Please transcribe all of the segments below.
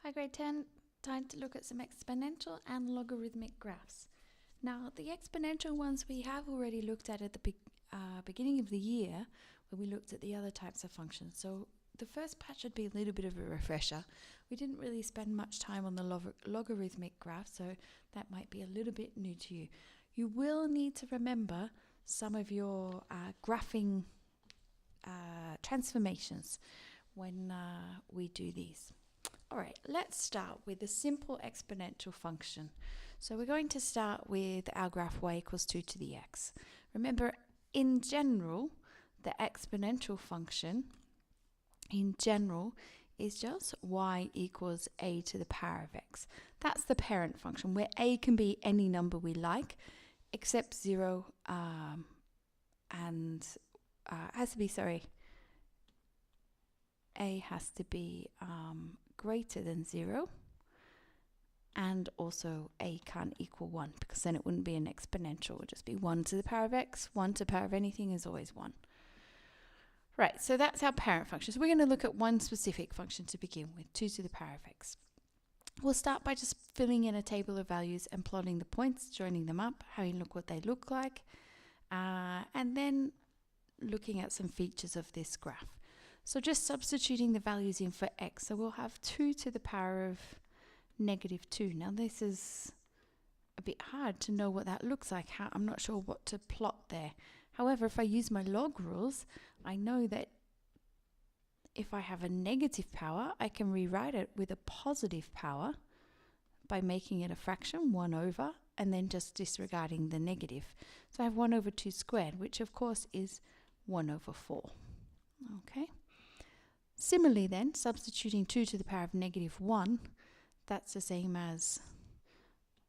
Hi grade 10, time to look at some exponential and logarithmic graphs. Now the exponential ones we have already looked at the beginning of the year when we looked at the other types of functions. So the first part should be a little bit of a refresher. We didn't really spend much time on the logarithmic graph, so that might be a little bit new to you. You will need to remember some of your graphing transformations when we do these. All right, let's start with a simple exponential function. So we're going to start with our graph y equals 2 to the x. Remember, in general, the exponential function, in general, is just y equals a to the power of x. That's the parent function, where a can be any number we like, except 0 and has to be, a has to be greater than 0, and also a can't equal 1, because then it wouldn't be an exponential. It would just be 1 to the power of x. 1 to the power of anything is always 1. Right, so that's our parent function. So we're going to look at one specific function to begin with, 2 to the power of x. We'll start by just filling in a table of values and plotting the points, joining them up, having a look what they look like, and then looking at some features of this graph. So just substituting the values in for x. So we'll have 2 to the power of negative 2. Now this is a bit hard to know what that looks like. I'm not sure what to plot there. However, if I use my log rules, I know that if I have a negative power, I can rewrite it with a positive power by making it a fraction, 1 over, and then just disregarding the negative. So I have 1 over 2 squared, which of course is 1 over 4. Okay. Similarly then, substituting 2 to the power of negative 1, that's the same as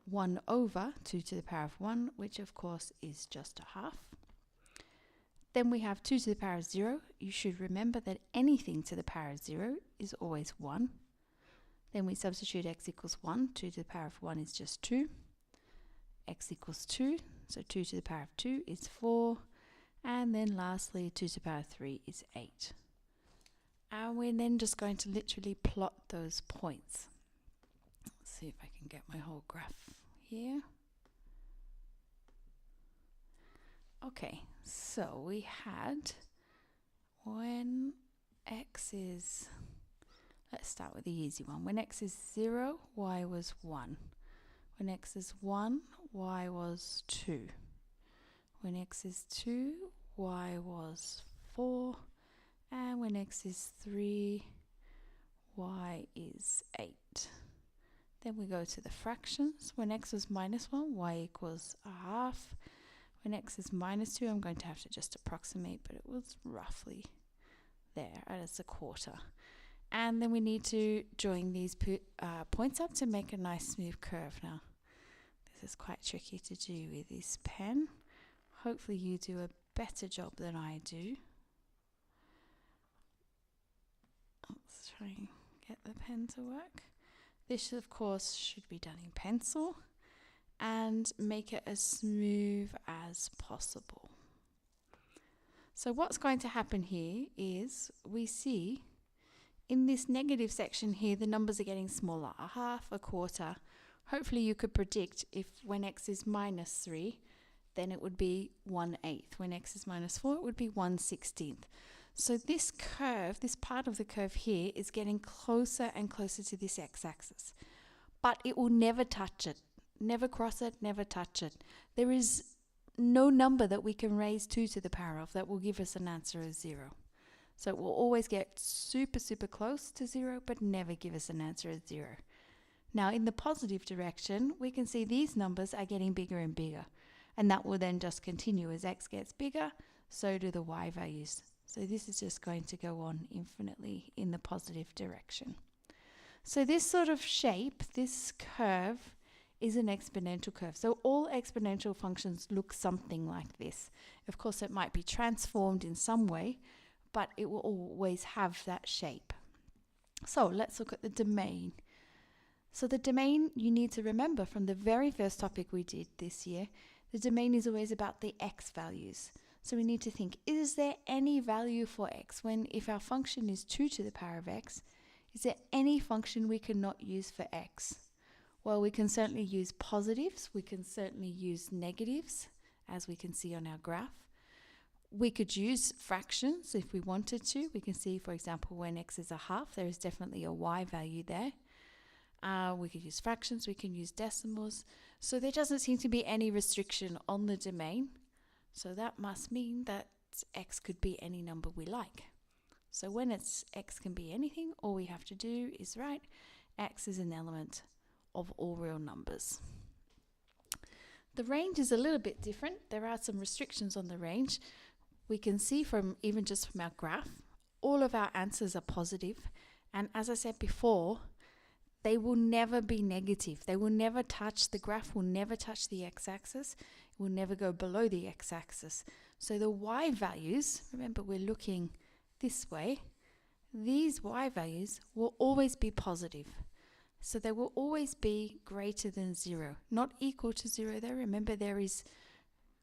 1 over 2 to the power of 1, which of course is just a half. Then we have 2 to the power of 0. You should remember that anything to the power of 0 is always 1. Then we substitute x equals 1. 2 to the power of 1 is just 2. X equals 2. So 2 to the power of 2 is 4. And then lastly, 2 to the power of 3 is 8. And we're then just going to literally plot those points. Let's see if I can get my whole graph here. Okay, so we had when x is, let's start with the easy one. When x is 0, y was 1. When x is 1, y was 2. When x is 2, y was 4. And when x is 3, y is 8. Then we go to the fractions. When x was minus 1, y equals a half. When x is minus 2, I'm going to have to just approximate, but it was roughly there as a quarter. And then we need to join these points up to make a nice smooth curve. Now, this is quite tricky to do with this pen. Hopefully you do a better job than I do. Let's try and get the pen to work. This, of course, should be done in pencil and make it as smooth as possible. So what's going to happen here is we see in this negative section here, the numbers are getting smaller, a half, a quarter. Hopefully you could predict if when x is minus 3, then it would be 1/8. When x is minus 4, it would be 1/16. So this curve, this part of the curve here, is getting closer and closer to this x-axis. But it will never touch it. Never cross it, never touch it. There is no number that we can raise 2 to the power of that will give us an answer of 0. So it will always get super, super close to 0, but never give us an answer of 0. Now in the positive direction, we can see these numbers are getting bigger and bigger. And that will then just continue as x gets bigger, so do the y values. So this is just going to go on infinitely in the positive direction. So this sort of shape, this curve, is an exponential curve. So all exponential functions look something like this. Of course, it might be transformed in some way, but it will always have that shape. So let's look at the domain. So the domain, you need to remember from the very first topic we did this year, the domain is always about the x values. So we need to think, is there any value for x when if our function is 2 to the power of x, Is there any function we cannot use for x? Well, we can certainly use positives. We can certainly use negatives, as we can see on our graph. We could use fractions if we wanted to. We can see, for example, when x is a half, there is definitely a y value there. We could use fractions, we can use decimals. So there doesn't seem to be any restriction on the domain. So that must mean that x could be any number we like. So when it's x can be anything, all we have to do is write x is an element of all real numbers. The range is a little bit different. There are some restrictions on the range. We can see from even just from our graph, all of our answers are positive. And as I said before, they will never be negative. They will never touch, the graph will never touch the x-axis. It will never go below the x-axis. So the y values, remember we're looking this way, these y values will always be positive. So they will always be greater than 0, not equal to 0 though. Remember there is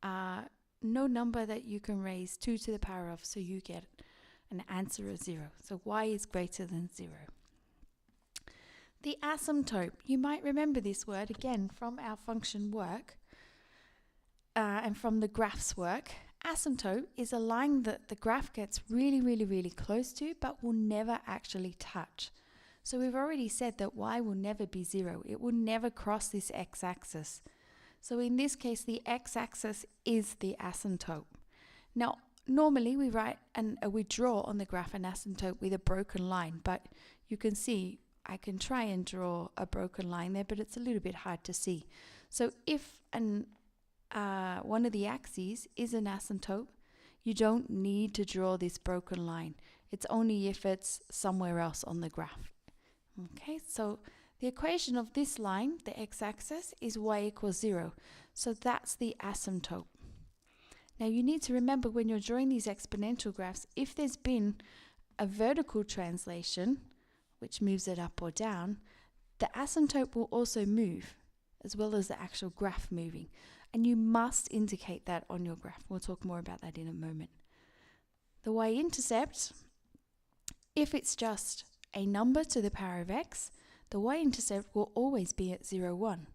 no number that you can raise 2 to the power of, so you get an answer of 0. So y is greater than 0. The asymptote, you might remember this word again from our function work and from the graphs work. Asymptote is a line that the graph gets really, really, really close to but will never actually touch. So we've already said that y will never be 0. It will never cross this x-axis. So in this case, the x-axis is the asymptote. Now, normally we write and we draw on the graph an asymptote with a broken line, but you can see I can try and draw a broken line there, but it's a little bit hard to see. So if one of the axes is an asymptote, you don't need to draw this broken line. It's only if it's somewhere else on the graph. Okay, so the equation of this line, the x-axis, is y equals 0. So that's the asymptote. Now you need to remember when you're drawing these exponential graphs, if there's been a vertical translation, which moves it up or down, the asymptote will also move, as well as the actual graph moving. And you must indicate that on your graph. We'll talk more about that in a moment. The y-intercept, if it's just a number to the power of x, the y-intercept will always be at 0, 1,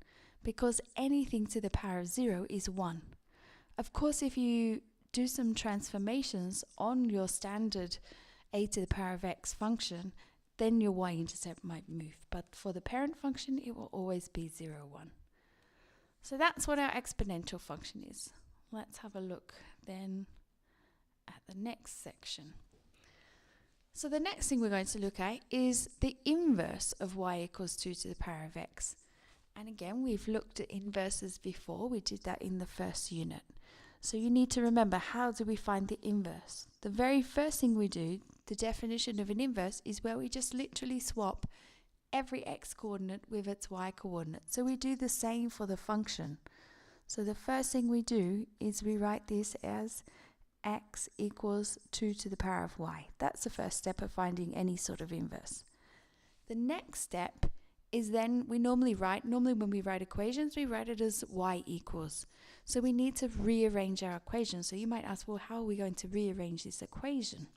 because anything to the power of 0 is 1. Of course, if you do some transformations on your standard a to the power of x function, then your y-intercept might move. But for the parent function, it will always be 0, 1. So that's what our exponential function is. Let's have a look then at the next section. So the next thing we're going to look at is the inverse of y equals 2 to the power of x. And again, we've looked at inverses before. We did that in the first unit. So you need to remember, how do we find the inverse? The very first thing we do, the definition of an inverse, is where we just literally swap every x coordinate with its y coordinate. So we do the same for the function. So the first thing we do is we write this as x equals 2 to the power of y. That's the first step of finding any sort of inverse. The next step is then normally when we write equations, we write it as y equals. So we need to rearrange our equation. So you might ask, well, how are we going to rearrange this equation?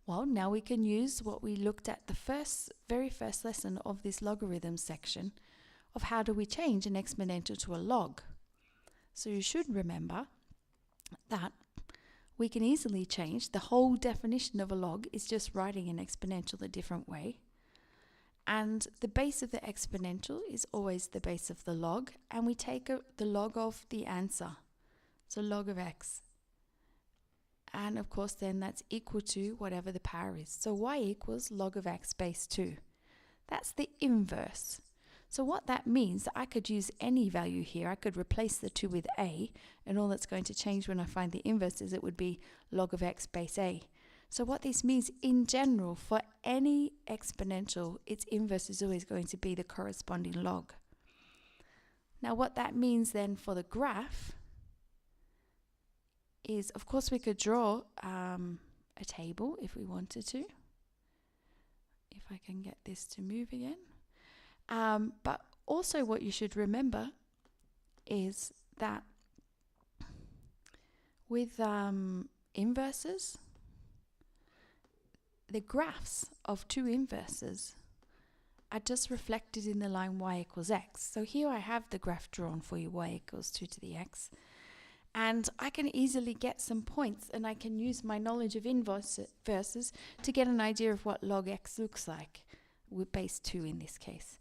Well, now we can use what we looked at the very first lesson of this logarithm section of how do we change an exponential to a log. So you should remember that we can easily change. The whole definition of a log is just writing an exponential a different way. And the base of the exponential is always the base of the log. And we take the log of the answer. So log of x. And of course then that's equal to whatever the power is. So y equals log of x base 2. That's the inverse. So what that means, I could use any value here. I could replace the 2 with a, and all that's going to change when I find the inverse is it would be log of x base a. So what this means in general, for any exponential, its inverse is always going to be the corresponding log. Now what that means then for the graph is, of course, we could draw a table if we wanted to. If I can get this to move again. But also what you should remember is that with inverses, the graphs of two inverses are just reflected in the line y equals x. So here I have the graph drawn for you, y equals 2 to the x. And I can easily get some points, and I can use my knowledge of inverses to get an idea of what log x looks like, with base 2 in this case.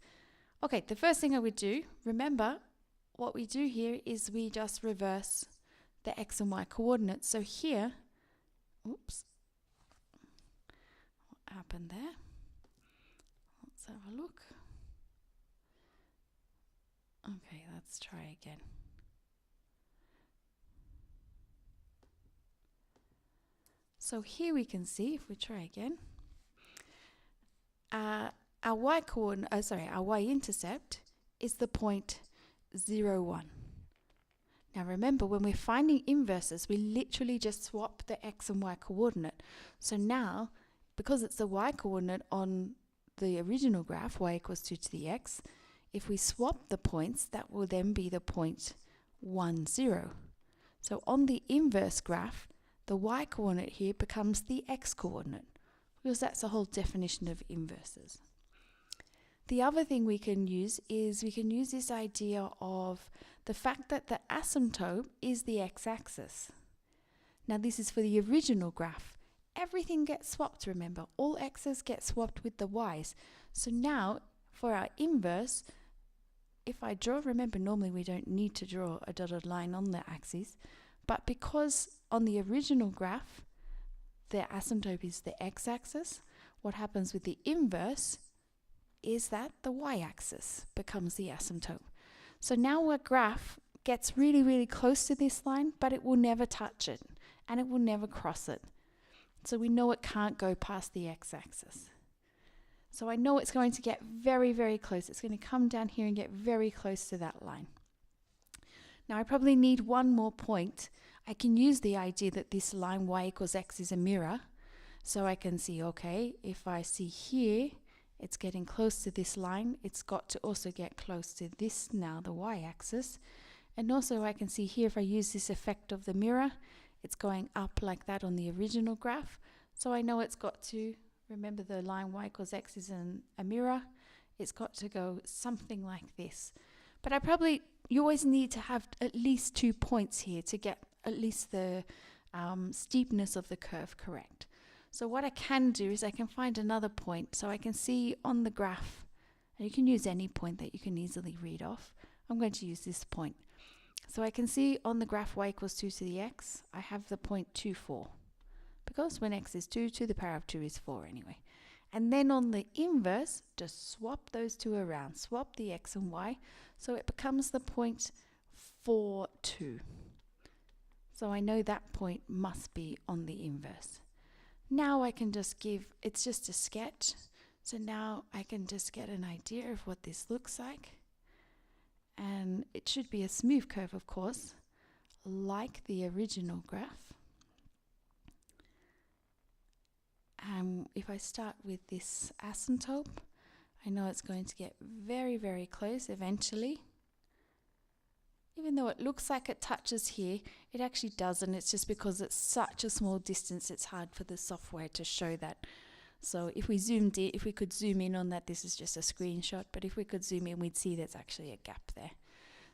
Okay, the first thing I would do, remember, what we do here is we just reverse the x and y coordinates. So here, oops, what happened there? Let's have a look. Okay, let's try again. So here we can see, if we try again, our y coordinate, our y-intercept is the point 0, 1. Now remember, when we're finding inverses, we literally just swap the x and y coordinate. So now, because it's the y coordinate on the original graph, y equals 2 to the x, if we swap the points, that will then be the point 1, 0. So on the inverse graph, the y coordinate here becomes the x coordinate, because that's the whole definition of inverses. The other thing we can use is we can use this idea of the fact that the asymptote is the x-axis. Now this is for the original graph. Everything gets swapped, remember. All x's get swapped with the y's. So now for our inverse, if I draw, remember normally we don't need to draw a dotted line on the axis, but because on the original graph the asymptote is the x-axis, what happens with the inverse is that the y-axis becomes the asymptote. So now our graph gets really, really close to this line, but it will never touch it, and it will never cross it. So we know it can't go past the x-axis. So I know it's going to get very, very close. It's going to come down here and get very close to that line. Now I probably need one more point. I can use the idea that this line y equals x is a mirror. So I can see, okay, if I see here, it's getting close to this line. It's got to also get close to this now, the y-axis. And also I can see here, if I use this effect of the mirror, it's going up like that on the original graph. So I know it's got to, remember the line y equals x is a mirror. It's got to go something like this. But you always need to have at least 2 points here to get at least the steepness of the curve correct. So what I can do is I can find another point. So I can see on the graph, and you can use any point that you can easily read off. I'm going to use this point. So I can see on the graph y equals 2 to the x, I have the point 2, 4. Because when x is 2, 2 to the power of 2 is 4 anyway. And then on the inverse, just swap those two around. Swap the x and y, so it becomes the point 4, 2. So I know that point must be on the inverse. Now I can just it's just a sketch. So now I can just get an idea of what this looks like. And it should be a smooth curve, of course, like the original graph. If I start with this asymptote, I know it's going to get very, very close eventually. Even though it looks like it touches here, it actually doesn't. It's just because it's such a small distance, it's hard for the software to show that. So if we could zoom in on that, this is just a screenshot, but if we could zoom in, we'd see there's actually a gap there.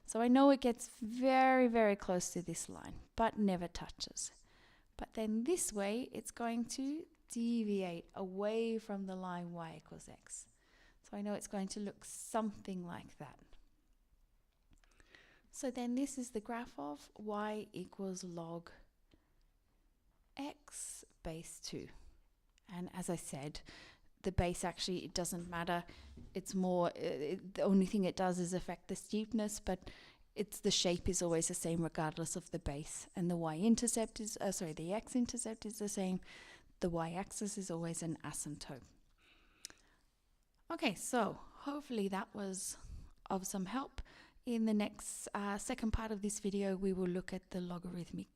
So I know it gets very, very close to this line, but never touches. But then this way, it's going to deviate away from the line y equals x. So I know it's going to look something like that. So then this is the graph of y equals log x base 2. And as I said, the base actually, it doesn't matter. It's more, the only thing it does is affect the steepness, but the shape is always the same regardless of the base. And the y-intercept is, the x-intercept is the same. The y-axis is always an asymptote. Okay, so hopefully that was of some help. In the next second part of this video, we will look at the logarithmic,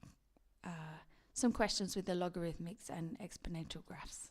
some questions with the logarithmics and exponential graphs.